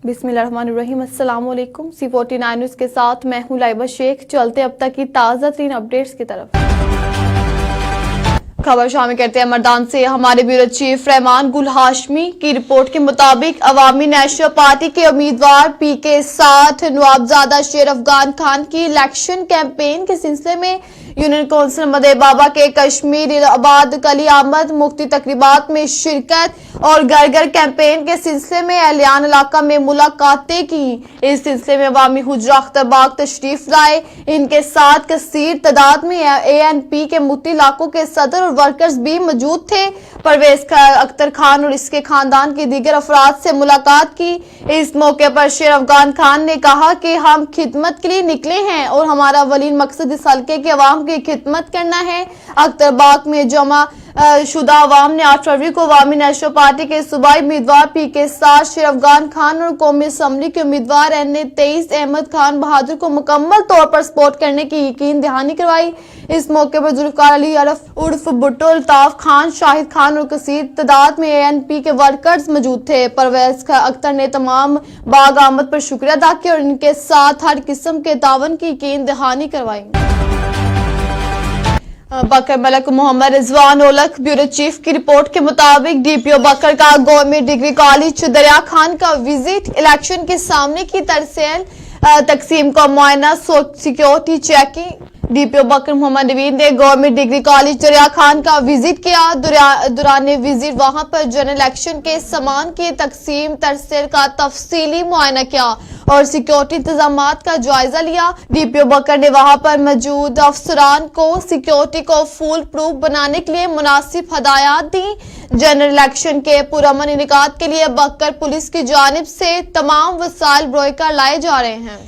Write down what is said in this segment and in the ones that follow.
बिस्मिल्लाहिर्रहमानिर्रहीम। अस्सलाम वालेकुम। C49 न्यूज़ के साथ मैं हूँ लाइबा शेख। चलते अब तक की ताज़ा तरीन अपडेट्स की तरफ। खबर शामिल करते हैं मर्दान से। हमारे ब्यूरो चीफ रहमान गुल हाशमी की रिपोर्ट के मुताबिक अवामी नेशनल पार्टी के उम्मीदवार PK 60 नवाबजादा शेर अफगान खान की इलेक्शन कैंपेन के सिलसिले में यूनियन काउंसिल मदे बाबा के कश्मीर आबाद कली आमद मुफ्ती तकरीबात में शिरकत और घर घर कैंपेन के सिलसिले में एहलियान इलाका में मुलाकातें की। इस सिलसिले में अवामी हुजरा अख्तरबाग तशरीफ लाए। इनके साथ कसीर तादाद में ANP के मुफ्ती इलाकों के सदर और वर्कर्स भी मौजूद थे। परवेज अख्तर खान और इसके खानदान के दीगर अफराद से मुलाकात की। इस मौके पर शेर अफगान खान ने कहा कि हम खिदमत के लिए निकले हैं और हमारा अवलीन मकसद इस हल्के के अवाम की खिदमत करना है। अख्तरबाग में जमा शुदा अवाम ने 8 फरवरी को अवामी नेशनल पार्टी के सूबाई उम्मीदवार PK 60 शेर अफगान खान और कौमी असम्बली के उम्मीदवार NA 23 अहमद खान बहादुर को मुकम्मल तौर पर सपोर्ट करने की यकीन दहानी करवाई। इस मौके पर जुल्फकार अली अरफ उर्फ भुट्टो, अल्ताफ खान, शाहिद खान और कसीर तादाद में ANP के वर्कर्स मौजूद थे। परवेज अख्तर ने तमाम बाग आमद पर शुक्रिया अदा किया और इनके साथ हर किस्म के तावन की यकीन दहानी करवाई। बकर मलक मोहम्मद रिजवान ओलख ब्यूरो चीफ की रिपोर्ट के मुताबिक DPO बकर का गवर्नमेंट डिग्री कॉलेज दरिया खान का विजिट, इलेक्शन के सामने की तरसेल तकसीम का मुआयना, सिक्योरिटी चेकिंग। DPO बकर मोहम्मद नवीद ने गवर्नमेंट डिग्री कॉलेज दरिया खान का विजिट किया। दौरान विजिट वहां पर जनरल इलेक्शन के सामान की तकसीम तरसेल का तफसीली मुआयना किया और सिक्योरिटी इंतजामात का जायजा लिया। DPO बकर ने वहां पर मौजूद अफसरान को सिक्योरिटी को फुल प्रूफ बनाने के लिए मुनासिब हदायत दी। जनरल इलेक्शन के पुरअमन इनेकाद के लिए बकर पुलिस की जानिब से तमाम वसाइल ब्रोकर लाए जा रहे हैं।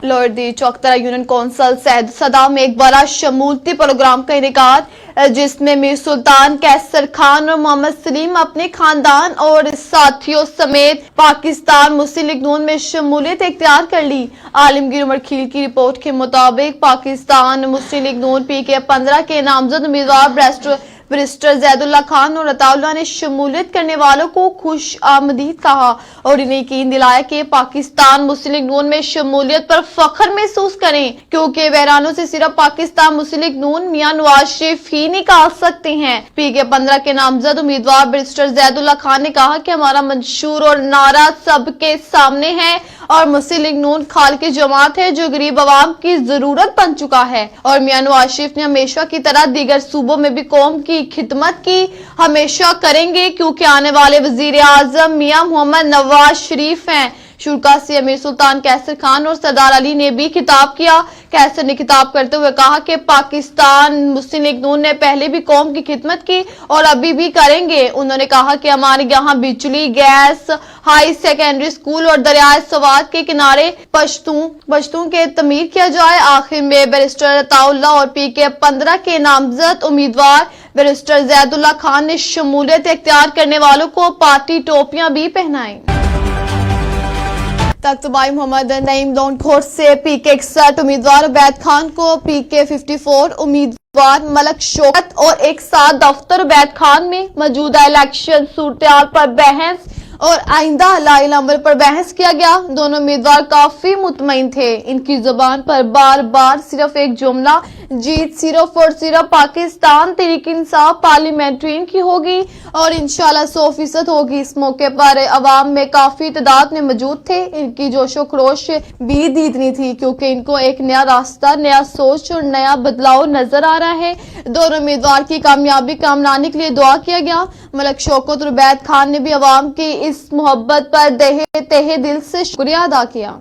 लोअर दी चौकतरा यूनियन काउंसिल सदा में एक बड़ा शमूलती प्रोग्राम का इनेकाद, जिसमें मीर सुल्तान कैसर खान और मोहम्मद सलीम अपने खानदान और साथियों समेत पाकिस्तान मुस्लिम लीग नून में शमूलियत इख्तियार कर ली। आलमगीर उमर खील की रिपोर्ट के मुताबिक पाकिस्तान मुस्लिम लीग नून PK 15 के नामजद उम्मीदवार बैरिस्टर जैदुल्ला खान और अताउल्लाह ने शमूलियत करने वालों को खुश आमदीद कहा और इन्हें यकीन दिलाया कि पाकिस्तान मुस्लिम लीग नून में शमूलियत पर फख्र महसूस करें, क्योंकि बहरानों से सिर्फ पाकिस्तान मुस्लिम लीग नून मियां नवाज शरीफ ही निकाल सकते हैं। PK 15 के नामजद उम्मीदवार बैरिस्टर जैदुल्ला खान ने कहा कि हमारा मंशूर और नारा सबके सामने है और मुस्लिम लीग नून खाल की जमात है जो गरीब आवाम की जरूरत बन चुका है और मियां नवाज शरीफ ने हमेशा की तरह दीगर सूबों में भी कौम की खिदमत की, हमेशा करेंगे, क्योंकि आने वाले वजीर आजम मियां मोहम्मद नवाज शरीफ हैं। शुरा से अमीर सुल्तान कैसर खान और सरदार अली ने भी खिताब किया। कैसर ने खिताब करते हुए कहा कि पाकिस्तान मुस्लिम लीग नून ने पहले भी कौम की खिदमत की और अभी भी करेंगे। उन्होंने कहा कि हमारे यहाँ बिजली, गैस, हाई सेकेंडरी स्कूल और दरियाए सवाद के किनारे पश्तून के तमीर किया जाए। आखिर में बैरिस्टर अताउल्लाह और PK 15 के नामजद उम्मीदवार बैरिस्टर जैदुल्ला खान ने शमूलियत इख्तियार करने वालों को पार्टी टोपियां भी पहनाई। तख्तबाई मोहम्मद नईम लौंडखोर से PK 61 उम्मीदवार उबैद खान को PK 54 उम्मीदवार मलक शौकत और एक साथ दफ्तर उबैद खान में मौजूदा इलेक्शन सूरत पर बहस और आइंदा हलाइल अमल पर बहस किया गया। दोनों उम्मीदवार काफी मुतमईन थे। इनकी जुबान पर बार बार सिर्फ एक जुमला, जीत सिर्फ और सिर्फ पाकिस्तान तहरीक इंसाफ पार्लियामेंट्रियन की होगी और इंशाल्लाह 100% होगी। इस मौके पर अवाम में काफी तादाद में मौजूद थे। इनकी जोशो खरोश भी इतनी थी क्योंकि इनको एक नया रास्ता, नया सोच और नया बदलाव नजर आ रहा है। दोनों उम्मीदवार की कामयाबी कामनाने के लिए दुआ किया गया। मलक शौकत और उबैद खान ने भी अवाम की इस मोहब्बत पर तहे दिल से शुक्रिया अदा किया।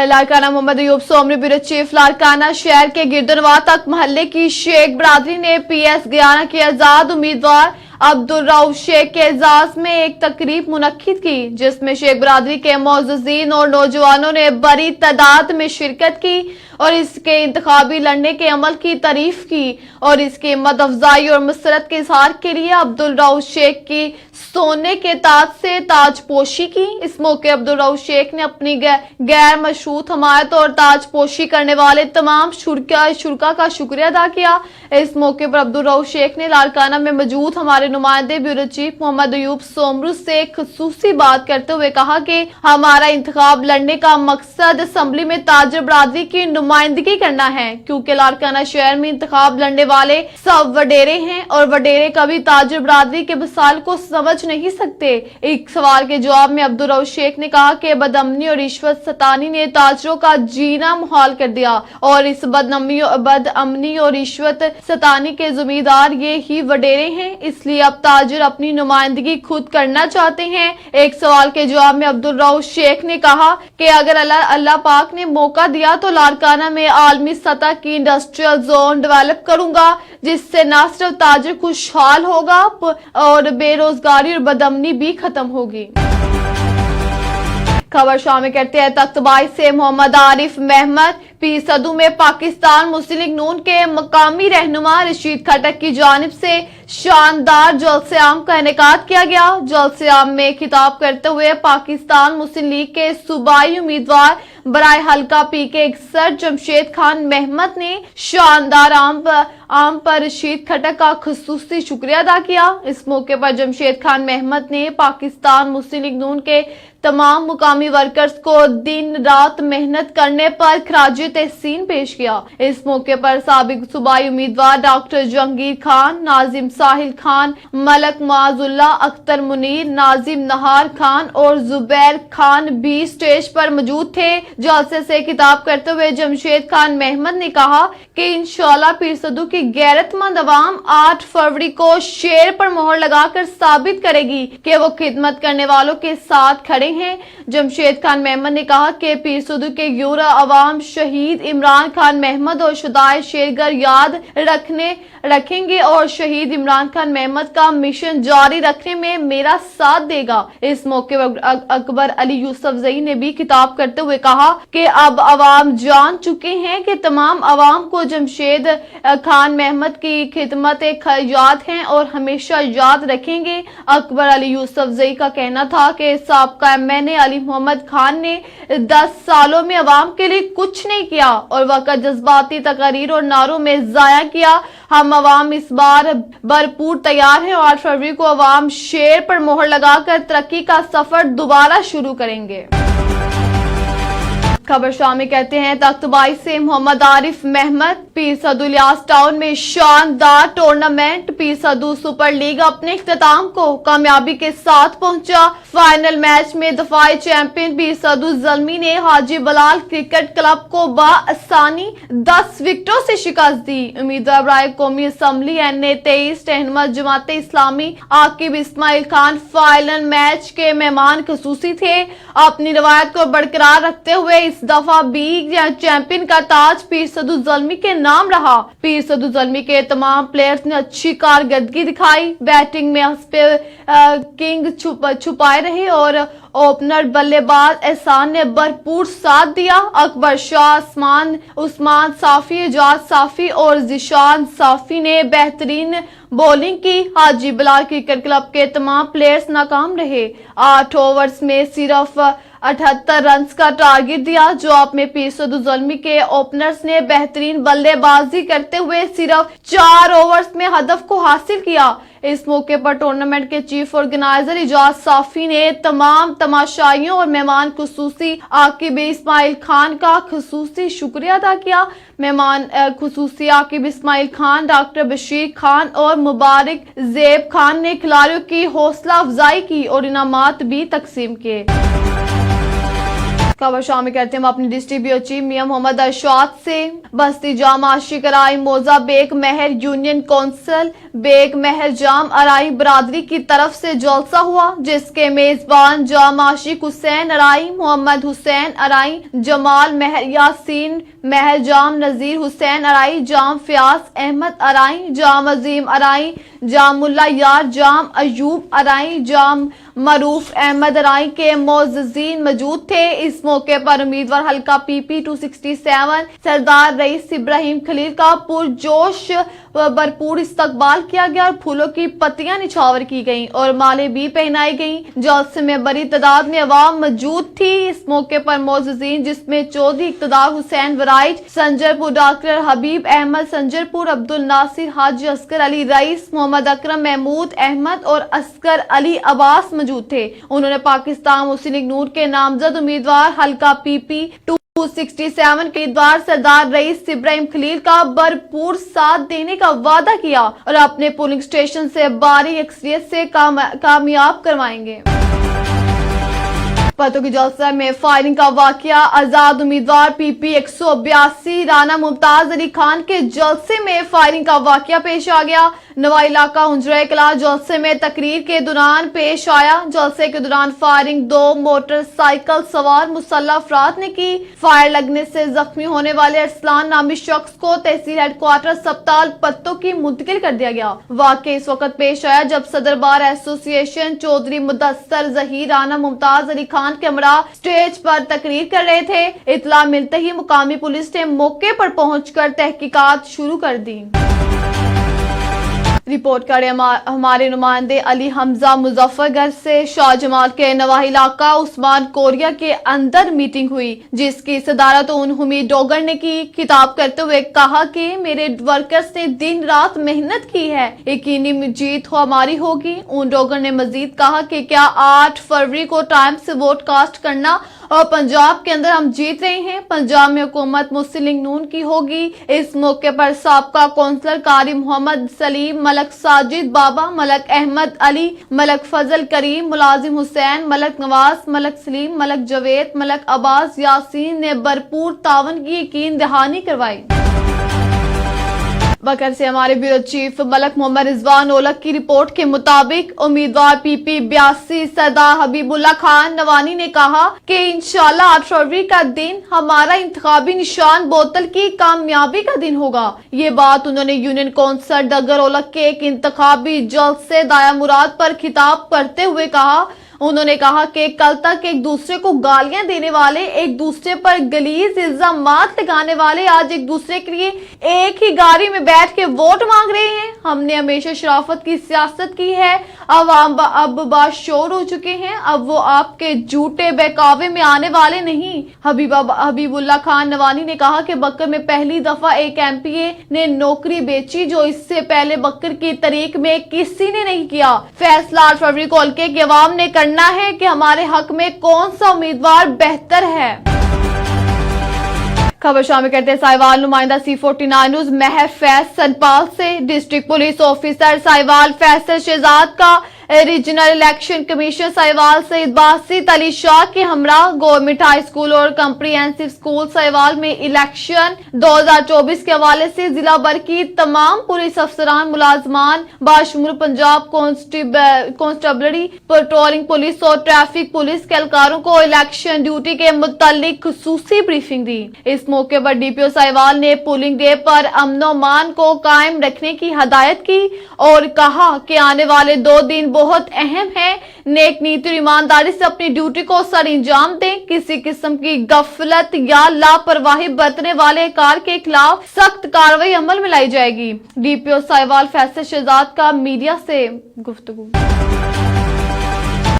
लारकाना मोहम्मद अयूब सोमरी ब्यूरो चीफ लारकाना शहर के गिरदनवा तक मोहल्ले की शेख बरादरी ने PS 11 के आजाद उम्मीदवार अब्दुल रऊफ शेख के एजाज में एक तकरीब मुनक्किद की, जिसमें शेख बरादरी के मोअज़्ज़िज़ीन और नौजवानों ने बड़ी तादाद में शिरकत की और इसके इंतखाबी लड़ने के अमल की तारीफ की और इसकी हिम्मत अफजाई और मसरत के इजहार के लिए अब्दुल रऊफ शेख की सोने के ताज से ताजपोशी की। इस मौके अब्दुल रऊफ शेख ने अपनी गैर मशरूत हमायत और ताजपोशी करने वाले तमाम शुरा का शुक्रिया अदा किया। इस मौके पर अब्दुल रऊफ शेख ने लारकाना में मौजूद हमारे नुमाइंदे ब्यूरो चीफ मोहम्मद अयूब सोमरू से खुसूसी बात करते हुए कहा कि हमारा इंतखाब लड़ने का मकसद असेंबली में ताजर बरादरी की नुमाइंदगी करना है, क्योंकि लाड़काना शहर में इंतखाब लड़ने वाले सब वडेरे हैं और वडेरे कभी ताजर बरादरी के मसाइल को समझ नहीं सकते। एक सवाल के जवाब में अब्दुल रऊफ शेख ने कहा कि बदअमनी और रिश्वत सतानी ने ताजरों का जीना मुहाल कर दिया और इस बदअमनी और रिश्वत सतानी के जिम्मेदार ये ही वडेरे हैं, इसलिए अब ताजर अपनी नुमाइंदगी खुद करना चाहते हैं। एक सवाल के जवाब में अब्दुल रऊफ शेख ने कहा कि अगर अल्लाह पाक ने मौका दिया तो लाड़काना में आलमी सतह की इंडस्ट्रियल जोन डेवलप करूंगा, जिससे न सिर्फ ताजर खुशहाल होगा और बेरोजगारी और बदअमनी भी खत्म होगी। खबर शामिल करते हैं तख्तबाई से मोहम्मद आरिफ महमद। पीर सदू में पाकिस्तान मुस्लिम लीग नून के मकामी रहनुमा रशीद खटक की जानिब से शानदार जलसे आम का इनेकाद किया गया। जलसे आम में खिताब करते हुए पाकिस्तान मुस्लिम लीग के सूबाई उम्मीदवार बराए हल्का PK 61 जमशेद खान महमद ने शानदार आम पर रशीद खटक का खुसूसी शुक्रिया अदा किया। इस मौके पर जमशेद खान महमद ने पाकिस्तान मुस्लिम लीग नून के तमाम मुकामी वर्कर्स को दिन रात मेहनत करने पर खराज तहसीन पेश किया। इस मौके पर साबिक सूबाई उम्मीदवार डॉक्टर जहांगीर खान, नाजिम साहिल खान, मलक मुआजुल्ला, अख्तर मुनीर, नाजिम नहार खान और जुबैर खान भी स्टेज पर मौजूद थे। जलसे से खिताब करते हुए जमशेद खान महमद ने कहा कि इंशाअल्लाह पीर सदू की गैरतमंद अवाम 8 फरवरी को शेर पर मोहर लगाकर साबित करेगी कि वो खिदमत करने वालों के साथ खड़े हैं। जमशेद खान महमद ने कहा कि पीर सदू के यूरा अवाम शहीद इमरान खान महमद और शुदाए शेरगर याद रखेंगे और शहीद इमरान खान महमद का मिशन जारी रखने में मेरा साथ देगा। इस मौके पर अकबर अली यूसुफजई ने भी खिताब करते हुए कहा कि अब अवाम जान चुके हैं कि तमाम अवाम को जमशेद खान महमद की खिदमत याद हैं और हमेशा याद रखेंगे। अकबर अली यूसुफजई का कहना था कि साबका MNA अली मोहम्मद खान ने 10 सालों में अवाम के लिए कुछ नहीं किया और वक्त जज्बाती तकरीर और नारों में जाया किया। हम अवाम इस बार भरपूर तैयार हैं और 8 फरवरी को अवाम शेर पर मोहर लगाकर तरक्की का सफर दोबारा शुरू करेंगे। खबर शामिल कहते हैं तख्तबाई से मोहम्मद आरिफ महमद। पीर सदू इलियास टाउन में शानदार टूर्नामेंट पीर सदू सुपर लीग अपने इख्तिताम को कामयाबी के साथ पहुंचा। फाइनल मैच में दफाई चैंपियन पीर सदू ज़ल्मी ने हाजी बलाल क्रिकेट क्लब को बआसानी 10 विकेटों से शिकस्त दी। उम्मीदवार बराए कौमी असम्बली NA 23 रहनुमा जमाते इस्लामी आकिब इस्माइल खान फाइनल मैच के मेहमान खसूसी थे। अपनी रवायत को बरकरार रखते हुए इस दफा भी चैंपियन का ताज पीर सदू ज़ल्मी के नाम रहा। पीर सदू ज़ल्मी के तमाम प्लेयर्स ने अच्छी कारकर्दगी दिखाई। बैटिंग में हस्पे किंग छुपाए रहे और ओपनर बल्लेबाज एहसान ने भरपूर साथ दिया। अकबर शाह, उस्मान साफी, एजाज साफी और जिशान साफी ने बेहतरीन बॉलिंग की। हाजी बलाल क्रिकेट क्लब के तमाम प्लेयर्स नाकाम रहे। 8 ओवर्स में सिर्फ 78 रन का टारगेट दिया। जवाब में पीर सदू ज़ल्मी के ओपनर्स ने बेहतरीन बल्लेबाजी करते हुए सिर्फ 4 ओवर्स में हदफ को हासिल किया। इस मौके पर टूर्नामेंट के चीफ ऑर्गेनाइजर एजाज साफी ने तमाम तमाशाइयों और मेहमान खुसूसी आकिब इस्माइल खान का खुसूसी शुक्रिया अदा किया। मेहमान खुसूसी आकिब इस्माइल खान, डॉक्टर बशीर खान और मुबारक ज़ेब खान ने खिलाड़ियों की हौसला अफजाई की और इनामात भी तकसीम किए। खबर शामिल करते हैं हम अपनी डिस्ट्रिक्ट ब्यूरो चीफ मियां मोहम्मद अरशाद से। बस्ती जाम आशिक अराई मौजा बेग महर यूनियन कौंसिल बेग महर जाम अराई बरादरी की तरफ से जलसा हुआ, जिसके मेजबान जाम आशिक हुसैन अराई, मोहम्मद हुसैन अराई, जमाल महर यासीन महर जाम, नजीर हुसैन अराई, जाम फयाज अहमद अराई, जाम अजीम अराई, जाम मुल्ला यार, जाम अयूब अराई, जाम मरूफ अहमद अराई के मोअज़्ज़ीन मौजूद थे। इस मौके पर उम्मीदवार हल्का PP 267 सरदार रईस इब्राहिम खलील का पुरजोश भरपूर इस्तकबाल किया गया और फूलों की पत्तियां निछावर की गईं और मालें भी पहनाई गईं। जलसे में बड़ी तादाद में अवाम मौजूद थी। इस मौके पर मौजूदीन जिसमें चौधरी इक़्तिदार हुसैन वराइज, संजरपुर डॉक्टर हबीब अहमद, संजरपुर अब्दुल नासिर, हाजी असगर अली रईस, मोहम्मद अकरम महमूद अहमद और असगर अली अब्बास मौजूद थे। उन्होंने पाकिस्तान मुस्लिम लीग नून के नामजद उम्मीदवार हल्का PP 267 के उम्मीदवार सरदार रईस इब्राहिम खलील का भरपूर साथ देने का वादा किया और अपने पोलिंग स्टेशन से भारी अक्सरियत से कामयाब करवाएंगे। पतों की जलसा में फायरिंग का वाकया। आजाद उम्मीदवार PP 182 राना मुमताज अली खान के जलसे में फायरिंग का वाकया पेश आ गया। नवा इलाका हुंजरा कला जलसे में तकरीर के दौरान पेश आया। जलसे के दौरान फायरिंग 2 मोटरसाइकिल सवार मुसल्लह अफराद ने की। फायर लगने से जख्मी होने वाले अरसलान नामी शख्स को तहसील हेडक्वार्टर अस्पताल पत्तों की मुंतकिल कर दिया गया। वाकया इस वक्त पेश आया जब सदर बार एसोसिएशन चौधरी मुदस्सर जहीर राना मुमताज अली खान के हमरा स्टेज पर तकरीर कर रहे थे। इतला मिलते ही मुकामी पुलिस ने मौके पर पहुंचकर तहकीकात शुरू कर दी। रिपोर्ट करें हमारे नुमाइंदे अली हमजा मुजफ्फरगढ़ से। शाहजमाल के नवाही इलाका उस्मान कोरिया के अंदर मीटिंग हुई जिसकी सदारत उन हमीद डोगर ने की। खिताब करते हुए कहा कि मेरे वर्कर्स ने दिन रात मेहनत की है, यकीनी जीत हमारी होगी। उन डोगर ने मजीद कहा कि क्या 8 फरवरी को टाइम से वोट कास्ट करना और पंजाब के अंदर हम जीत रहे हैं। पंजाब में हुकूमत मुस्लिम लीग नून की होगी। इस मौके पर साबका कौंसलर कारी मोहम्मद सलीम, मलक साजिद बाबा, मलक अहमद अली, मलक फजल करीम, मुलाजिम हुसैन, मलक नवाज, मलक सलीम, मलक जवेद, मलक अब्बास यासीन ने भरपूर तावन की यकीन दहानी करवाई। बकर से हमारे ब्यूरो चीफ मलक मोहम्मद रिजवान ओलक की रिपोर्ट के मुताबिक उम्मीदवार PP 82 सरदार हबीबुल्लाह खान नवानी ने कहा कि इंशाल्लाह 8 फरवरी का दिन हमारा इंतखाबी निशान बोतल की कामयाबी का दिन होगा। ये बात उन्होंने यूनियन कौंसल डगर ओलक के एक इंतखाबी जलसे दाया मुराद पर खिताब करते हुए कहा। उन्होंने कहा कि कल तक एक दूसरे को गालियां देने वाले, एक दूसरे पर गलीज इल्जामात लगाने वाले आज एक दूसरे के लिए एक ही गाड़ी में बैठ के वोट मांग रहे हैं। हमने हमेशा शराफत की सियासत की है, अब बाशोर हो चुके हैं। अब वो आपके झूठे बहकावे में आने वाले नहीं। हबीबुल्लाह खान नवानी ने कहा कि बकर में पहली दफा एक MPA ने नौकरी बेची जो इससे पहले बकर की तारीख में किसी ने नहीं किया। फैसला 8 फरवरी को हल्के की अवाम ने करना है कि हमारे हक में कौन सा उम्मीदवार बेहतर है। खबर शामिल करते हैं साहिवाल नुमाइंदा C49 न्यूज महर फैज सनपाल से। District police officer Sahiwal Faisal Shahzad का regional election commission Sahiwal Saeed Basit Ali Shah के हमरा गवर्नमेंट हाई स्कूल और कम्प्रीहेंसिव स्कूल साहिवाल में इलेक्शन 2024 के हवाले से जिला भर की तमाम पुलिस अफसरान, मुलाजमान बाशमूल पंजाब कांस्टेबलरी, पेट्रोलिंग पुलिस और ट्रैफिक पुलिस के एहलकारों को इलेक्शन ड्यूटी के मुतालिक खुसूसी ब्रीफिंग दी। इस मौके पर DPO साहिवाल ने पोलिंग डे पर अमन को कायम रखने की हदायत की और कहा कि आने वाले 2 दिन बहुत अहम है। नेक नीति और ईमानदारी से अपनी ड्यूटी को सर अंजाम दें। किसी किस्म की गफलत या लापरवाही बरतने वाले कार के खिलाफ सख्त कार्रवाई अमल में लाई जाएगी। DPO साहिवाल फैसल शहजाद का मीडिया से गुफ्तगू।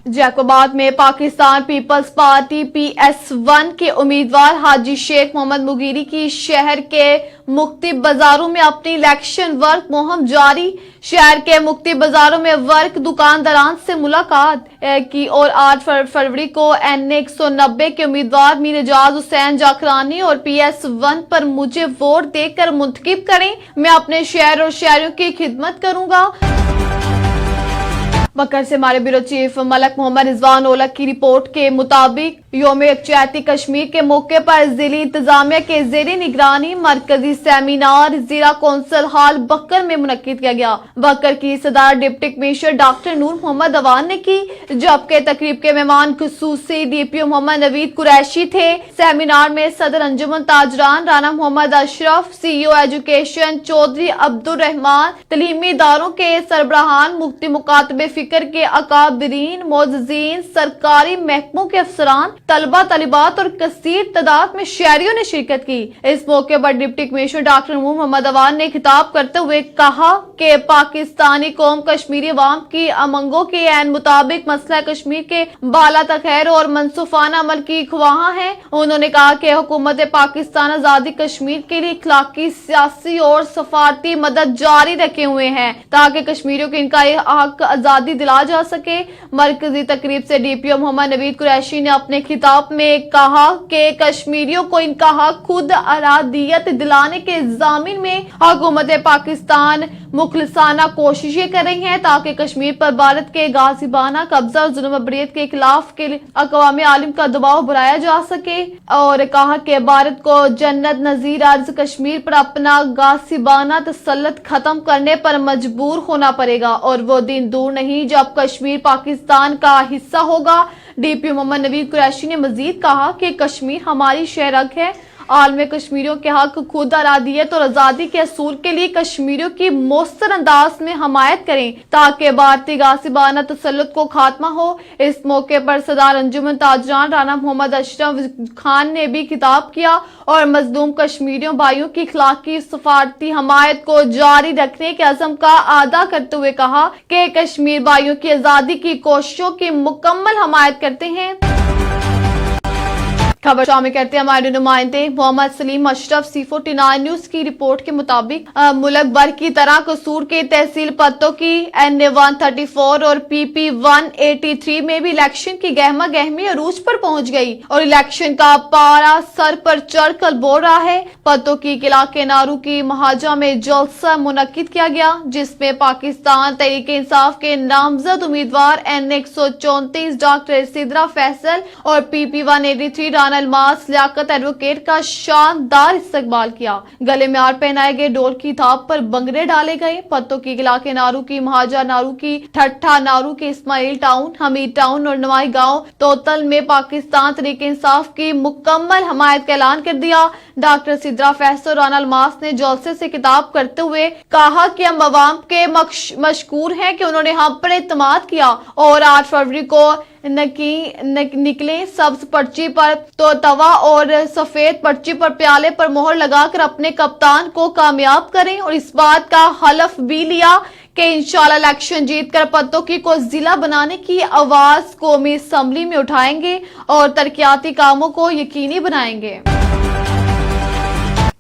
जैकोबाद में पाकिस्तान पीपल्स पार्टी PS1 के उम्मीदवार हाजी शेख मोहम्मद मुगीरी की शहर के मुख्तलिफ बाजारों में अपनी इलेक्शन वर्क मुहिम जारी। शहर के मुख्तलिफ बाजारों में वर्क दुकानदारान से मुलाकात की और 8 फरवरी को NA 190 के उम्मीदवार मीर एजाज हुसैन जाकरानी और PS1 पर मुझे वोट देकर मुंतखब करें। मैं अपने शहर और शहरियों की खिदमत करूंगा। बकर से हमारे ब्यूरो चीफ मलक मोहम्मद रिजवान ओलक की रिपोर्ट के मुताबिक योम यकजहती कश्मीर के मौके पर जिली इंतजामिया के जेरी निगरानी मरकजी सेमिनार जिला कौंसल हॉल बकर में मुनक्किद किया गया। बकर की सदारत डिप्टी कमिश्नर डॉक्टर नूर मोहम्मद अवान ने की, जबकि तकरीब के मेहमान खुसूसी DPO मोहम्मद नवीद कुरैशी थे। सेमिनार में सदर अंजुमन ताजरान राना मोहम्मद अशरफ, CEO एजुकेशन चौधरी अब्दुल रहमान, तलीमी इदारों के सरबराहान, मुफ्ती मुकातबे फिक्र के अकाबरीन, मोअज़्ज़ीन, सरकारी महकमों के अफसरान, तलबा तलिबात और कसीर तादाद में शहरियों ने शिरकत की। इस मौके पर deputy commissioner doctor Mohammad Awan ने खिताब करते हुए कहा कि पाकिस्तानी कौम कश्मीरी अवाम की अमंगों के ऐन मुताबिक मसला कश्मीर के बाला तखैर और मनसूफाना अमल की ख्वाह है। उन्होंने कहा कि हुकूमत पाकिस्तान आजादी कश्मीर के लिए इखलाकी, सियासी और सफारती मदद जारी रखे हुए हैं ताकि कश्मीरियों को इनका हक आजादी दिला जा सके। मरकजी तकरीब से डीपीओ मोहम्मद नवीद कुरैशी ने अपने खिताब में कहा कि कश्मीरियों को इनका हक खुद अरादियत दिलाने के ज़ामिन में हुकूमत पाकिस्तान मुखलिसाना कोशिशें कर रही हैं ताकि कश्मीर पर भारत के गाजिबाना कब्जा और जुल्म-ए-बरीयत के खिलाफ के अक़वाम आलम का दबाव बढ़ाया जा सके और कहा कि भारत को जन्नत नजीर अर्ज कश्मीर पर अपना गासिबाना तसल्लुत खत्म करने पर मजबूर होना पड़ेगा और वो दिन दूर नहीं जब कश्मीर पाकिस्तान का हिस्सा होगा। डीपीओ मोहम्मद नवीद कुरैशी ने मजीद कहा कि कश्मीर हमारी शहरग है। आलम कश्मीरियों के हक, खुद अरादियत और आज़ादी के असूल के लिए कश्मीरियों की मौसर अंदाज में हमायत करें ताकि भारतीय गासिबाना तसल्लुत को खात्मा हो। इस मौके पर सदार अंजुमन ताजरान राना मोहम्मद अशरफ खान ने भी खिताब किया और मजलूम कश्मीरियों भाइयों की इखलाकी सफारती हमायत को जारी रखने के अज़म का अदा करते हुए कहा कि कश्मीर भाइयों की आज़ादी की कोशिशों की मुकम्मल हमायत करते हैं। खबर शामिल करते हैं हमारे नुमाइंदे मोहम्मद सलीम अशरफ C49 न्यूज की रिपोर्ट के मुताबिक मुल्क भर की तरह कसूर के तहसील पत्तों की NA-134 और PP-183 में भी इलेक्शन की गहमा गहमी अरूज पर पहुंच गई और इलेक्शन का पारा सर पर चढ़ कर बोल रहा है। पत्तों की किला के नारू की महाजा में जलसा मुनक्किद किया गया जिसमें पाकिस्तान तहरीक इंसाफ के नामजद उम्मीदवार N134 डॉक्टर सिद्रा फैसल और PP-183 अलमास लियाकत एडवोकेट का शानदार इस्तकबाल किया। गले में हार पहनाए गए, ढोल की थाप पर बंगरे डाले गए। पत्तों की किला के नारू की महाजा नारू की ठट्ठा नारू के इस्माइल टाउन, हमीद टाउन और नवाई गांव तोतल में पाकिस्तान तहरीक इंसाफ की मुकम्मल हमायत का ऐलान कर दिया। डॉक्टर सिद्रा फैसल और अलमास ने जलसे से खिताब करते हुए कहा कि हम अवाम के मशकूर हैं कि उन्होंने हम पर एतमाद किया और 8 फरवरी को निकले सब्ज पर्ची पर तो तवा और सफेद पर्ची पर प्याले पर मोहर लगाकर अपने कप्तान को कामयाब करें और इस बात का हलफ भी लिया कि इंशाल्लाह इलेक्शन जीतकर पत्तों की को जिला बनाने की आवाज कौमी असम्बली में उठाएंगे और तरक्याती कामों को यकीनी बनाएंगे।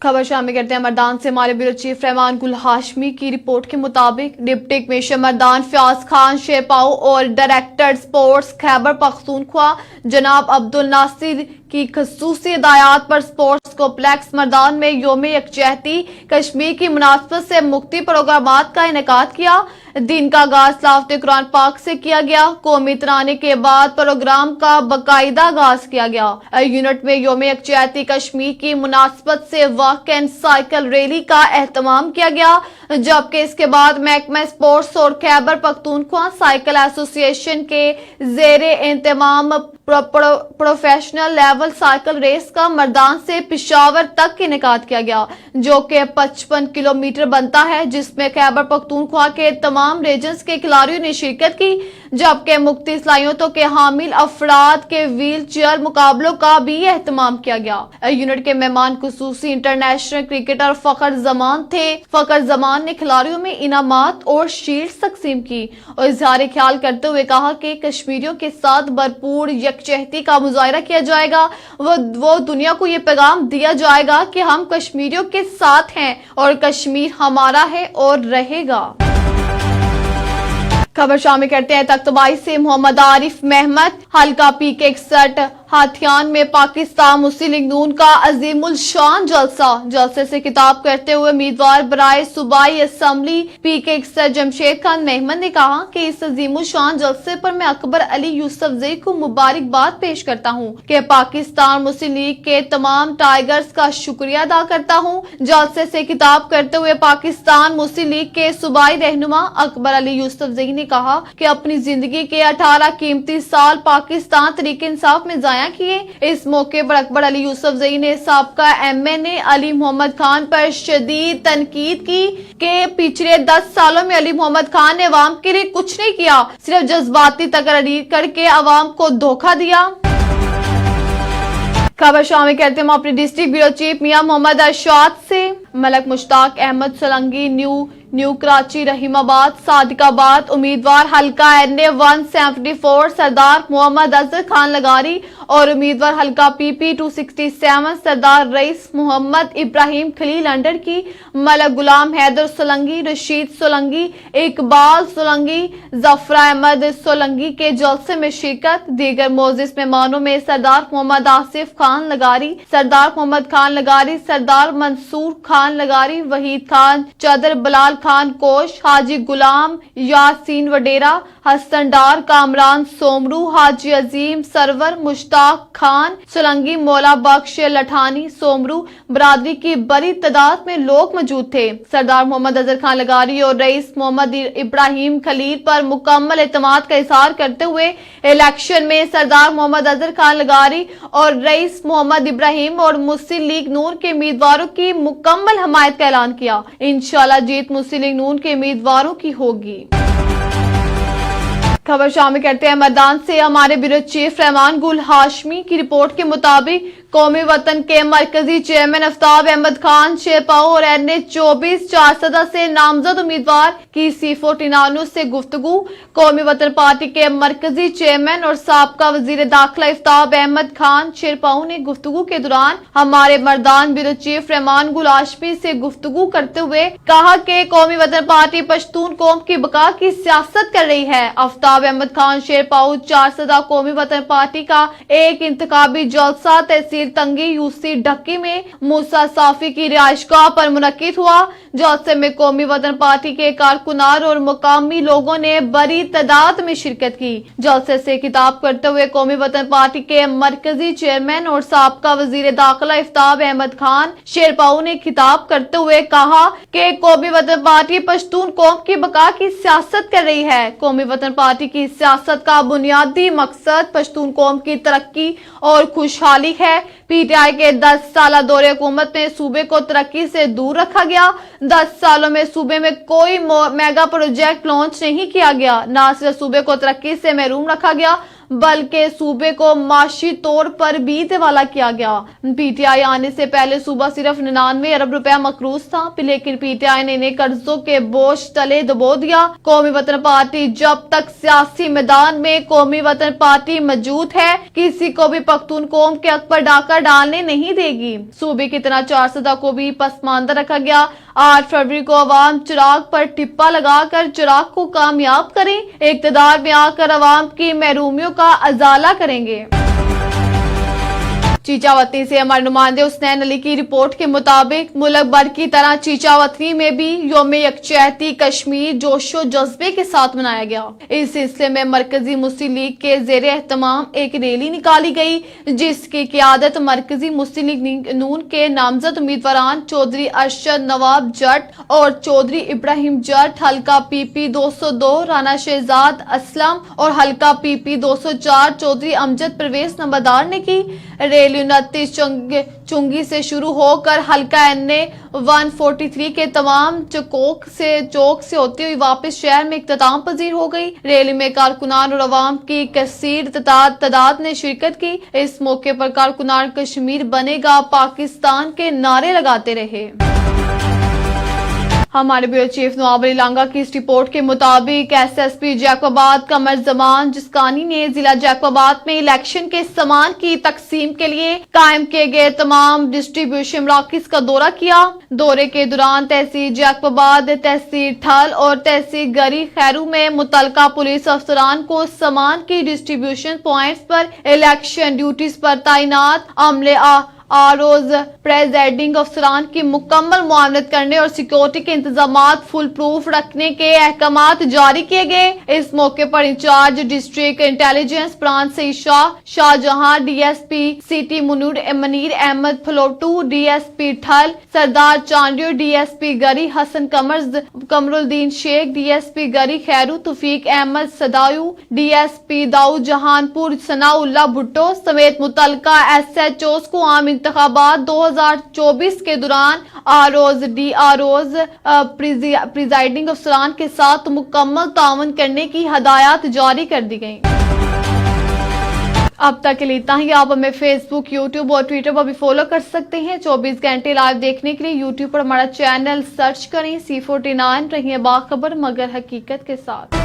खबर शामिल करते हैं मर्दान से हमारे ब्यूरो चीफ रहमान गुल हाशमी की रिपोर्ट के मुताबिक डिप्टी कमिश्नर मर्दान फयाज खान शेपाऊ और डायरेक्टर स्पोर्ट्स खैबर पख्तूनख्वा जनाब अब्दुल नासिर की खसूसी हिदायत पर स्पोर्ट्स कॉम्प्लेक्स मर्दान में योम यकजहती कश्मीर की मुनासबत से मुख्तलिफ प्रोग्रामात का इनेकाद किया। दिन का आगाज लाफ्ते कुरान पाक से किया गया। कौमी तराने के बाद प्रोग्राम का बाकायदा आगाज किया गया। यूनिट में योम यकजहती कश्मीर की मुनासबत से वॉक एंड साइकिल रैली का एहतमाम किया गया जबकि इसके बाद महकमा स्पोर्ट्स और खैबर पख्तूनख्वा साइकिल एसोसिएशन के जेरे इंतमाम प्रोफेशनल लेवल साइकिल रेस का मर्दान से पिशावर तक इनेकाद किया गया जो कि 55 किलोमीटर बनता है जिसमें खैबर पख्तूनख्वा के तमाम रीजन्स के खिलाड़ियों ने शिरकत की जबकि मुख्तलिफ सलाहियतों के हामिल अफराद के व्हील चेयर मुकाबलों का भी एहतमाम किया गया। यूनिट के मेहमान खुसूसी इंटरनेशनल क्रिकेटर फखर जमान थे। फखर जमान ने खिलाड़ियों में इनामात और शील्ड तकसीम की और इजहार ख्याल करते हुए कहा कि कश्मीरियों के साथ भरपूर यकजहती का मुजाहरा किया जाएगा। वो दुनिया को ये पैगाम दिया जाएगा कि हम कश्मीरियों के साथ हैं और कश्मीर हमारा है और रहेगा। खबर शामिल करते हैं तख्तबाई से मोहम्मद आरिफ महमद हल्का PK-61 हाथियान में पाकिस्तान मुस्लिम लीग नून का अजीमुल शान जलसे से खिताब करते हुए उम्मीदवार बराए सूबाई असम्बली PK-61 जमशेद खान महमद ने कहा कि इस अजीमुल शान जलसे पर मैं अकबर अली यूसुफजई को मुबारकबाद पेश करता हूँ कि पाकिस्तान मुस्लिम लीग के तमाम टाइगर्स का शुक्रिया अदा करता हूँ। जलसे से खिताब करते हुए पाकिस्तान मुस्लिम लीग के सूबाई रहनुमा अकबर अली यूसुफजई ने कहा कि अपनी जिंदगी के 18 कीमती साल पाकिस्तान तहरीक इंसाफ में जाया किए। इस मौके पर अकबर अली यूसुफजई ने साबका MNA अली मोहम्मद खान पर शदीद तनकीद की कि पिछले 10 सालों में अली मोहम्मद खान ने अवाम के लिए कुछ नहीं किया, सिर्फ जज्बाती तकरीर करके अवाम को धोखा दिया। खबर शामिल करते हैं हम अपने डिस्ट्रिक्ट ब्यूरो चीफ मियां मोहम्मद अरशाद से। मलक मुश्ताक अहमद सोलंकी न्यू कराची रहीमाबाद सादिकाबाद उम्मीदवार हल्का NA 174 सरदार मोहम्मद अजहर खान लगारी और उम्मीदवार हल्का PP 267 सरदार रईस मोहम्मद इब्राहिम खलील अंडर की मलक गुलाम हैदर सोलंकी, रशीद सोलंकी, इकबाल सोलंकी, जफरा अहमद सोलंकी के जलसे में शिरकत। दीगर मोजिज मेहमानों में सरदार मोहम्मद आसिफ खान लगारी, सरदार मोहम्मद खान लगारी, सरदार मंसूर खान लगारी, वहीद खान चदर, बलाल खान कोश, हाजी गुलाम यासीन वडेरा, हसन डार, कामरान सोमरू, हाजी अजीम सरवर, मुश्ताक खान सोलंकी, मौला बख्श लठानी सोमरू बरादरी की बड़ी तादाद में लोग मौजूद थे। सरदार मोहम्मद अजहर खान लगारी और रईस मोहम्मद इब्राहिम खलील पर मुकम्मल एतमाद का इजहार करते हुए इलेक्शन में सरदार मोहम्मद अजहर खान लगारी और रईस मोहम्मद इब्राहिम और मुस्लिम लीग नून के उम्मीदवारों की मुकम्मल हमायत का ऐलान किया। इंशाल्लाह जीत मुस्लिम लीग नून के उम्मीदवारों की होगी। खबर शामिल करते हैं मैदान से। हमारे ब्यूरो चीफ रहमान गुल हाशमी की रिपोर्ट के मुताबिक कौमी वतन के मरकजी चेयरमैन आफ्ताब अहमद खान शेरपाओ और NA 24 चारसदा से नामजद उम्मीदवार की C49 से गुफ्तगू। कौमी वतन पार्टी के मरकजी चेयरमैन और साबका वजीर दाखिला आफ्ताब अहमद खान शेरपाओ ने गुफ्तगू के दौरान हमारे मर्दान ब्यूरो चीफ रहमान गुल हाशमी से गुफ्तगू करते हुए कहा कि कौमी वतन पार्टी पश्तून कौम की बका की सियासत कर रही है। आफ्ताब अहमद खान शेरपाओ चारसदा कौमी वतन पार्टी का एक इंतखाबी जलसा तहसील तंगी यूसी ढक्की में मूसा साफी की रिहाइशगाह पर मुनक्किद हुआ। जलसे में कौमी वतन पार्टी के कारकुनार और मुकामी लोगों ने बड़ी तादाद में शिरकत की। जलसे से खिताब करते हुए कौमी वतन पार्टी के मरकजी चेयरमैन और साबका वजीर दाखिला आफ्ताब अहमद खान शेरपाओ ने खिताब करते हुए कहा कि कौमी वतन पार्टी पश्तून कौम की बका की सियासत कर रही है। कौमी वतन पार्टी की सियासत का बुनियादी मकसद पश्तून कौम की तरक्की और खुशहाली है। PTI के 10 साल दौरे हुकूमत में सूबे को तरक्की से दूर रखा गया। 10 सालों में सूबे में कोई मेगा प्रोजेक्ट लॉन्च नहीं किया गया। न सिर्फ सूबे को तरक्की से महरूम रखा गया बल्कि सूबे को माशी तौर पर भी दिवाला किया गया। PTI आने से पहले सूबा सिर्फ 99 अरब रुपया मकरूज था, लेकिन PTI ने इन्हें कर्जों के बोझ तले दबो दिया। कौमी वतन पार्टी जब तक सियासी मैदान में कौमी वतन पार्टी मौजूद है किसी को भी पख्तून कौम के हक पर डाका डालने नहीं देगी। सूबे की तरह चारसदा को भी पसमानदा रखा गया। 8 फरवरी को अवाम चिराग पर टिप्पा लगाकर चिराग को कामयाब करें। इक़्तिदार में आकर अवाम की महरूमियों का अजाला करेंगे। चीचावतनी से हमारे नुमाइंदे हुसनैन अली की रिपोर्ट के मुताबिक मुल्क भर की तरह चीचावतनी में भी यौम यकजहती कश्मीर जोशो जज्बे के साथ मनाया गया। इस सिलसिले में मरकजी मुस्लिम लीग के जेर एहतमाम एक रैली निकाली गई जिसकी क़ियादत मरकजी मुस्लिम लीग नून के नामजद उम्मीदवारान चौधरी अरशद नवाब जट और चौधरी इब्राहिम जट, हल्का PP 202 राना शहजाद असलम और हल्का PP 204 चौधरी अमजद परवेज नंबरदार ने की। रैली 29 चुंगी से शुरू होकर हल्का NA 143 के तमाम चौक से होती हुई वापस शहर में इख्तिताम पजीर हो गई। रैली में कारकुनान और अवाम की कसीर तादाद ने शिरकत की। इस मौके पर कारकुनान कश्मीर बनेगा पाकिस्तान के नारे लगाते रहे। हमारे ब्यूरो चीफ नवाब अली लांगा की इस रिपोर्ट के मुताबिक SSP जैकोबाद कमर जमान जिस्कानी ने जिला जैकोबाद में इलेक्शन के सामान की तकसीम के लिए कायम किए गए तमाम डिस्ट्रीब्यूशन मराकज़ का दौरा किया। दौरे के दौरान तहसील जैकोबाद, तहसील ठल और तहसील गरी खैरू में मुतलका पुलिस अफसरान को सामान की डिस्ट्रीब्यूशन पॉइंट्स पर इलेक्शन ड्यूटीज पर तैनात अमले रोज प्रेजाइडिंग अफसरान की मुकम्मल मुआवनत करने और सिक्योरिटी के इंतजामात फुल प्रूफ रखने के अहकामात जारी किए गए। इस मौके पर इंचार्ज डिस्ट्रिक्ट इंटेलिजेंस ब्रांच से Shahjahan, DSP city Munir Ahmed Phalotu, DSP Thal Sardar Chandio, DSP Garhi Hasan Kamruddin Sheikh, DSP गरी खैरू तौफीक अहमद सदायू, DSP दाऊ जहानपुर सनाउल्ला भुट्टो समेत मुतलका SHOs को आम इंतखाबात 2024 के दौरान DROs प्रिजाइडिंग अफसरान के साथ मुकम्मल ताउन करने की हदायत जारी कर दी गई। अब तक के लिए इतना ही। आप हमें फेसबुक, यूट्यूब और ट्विटर पर भी फॉलो कर सकते हैं। 24 घंटे लाइव देखने के लिए यूट्यूब पर हमारा चैनल सर्च करें C49। रहिए बाखबर मगर हकीकत के साथ।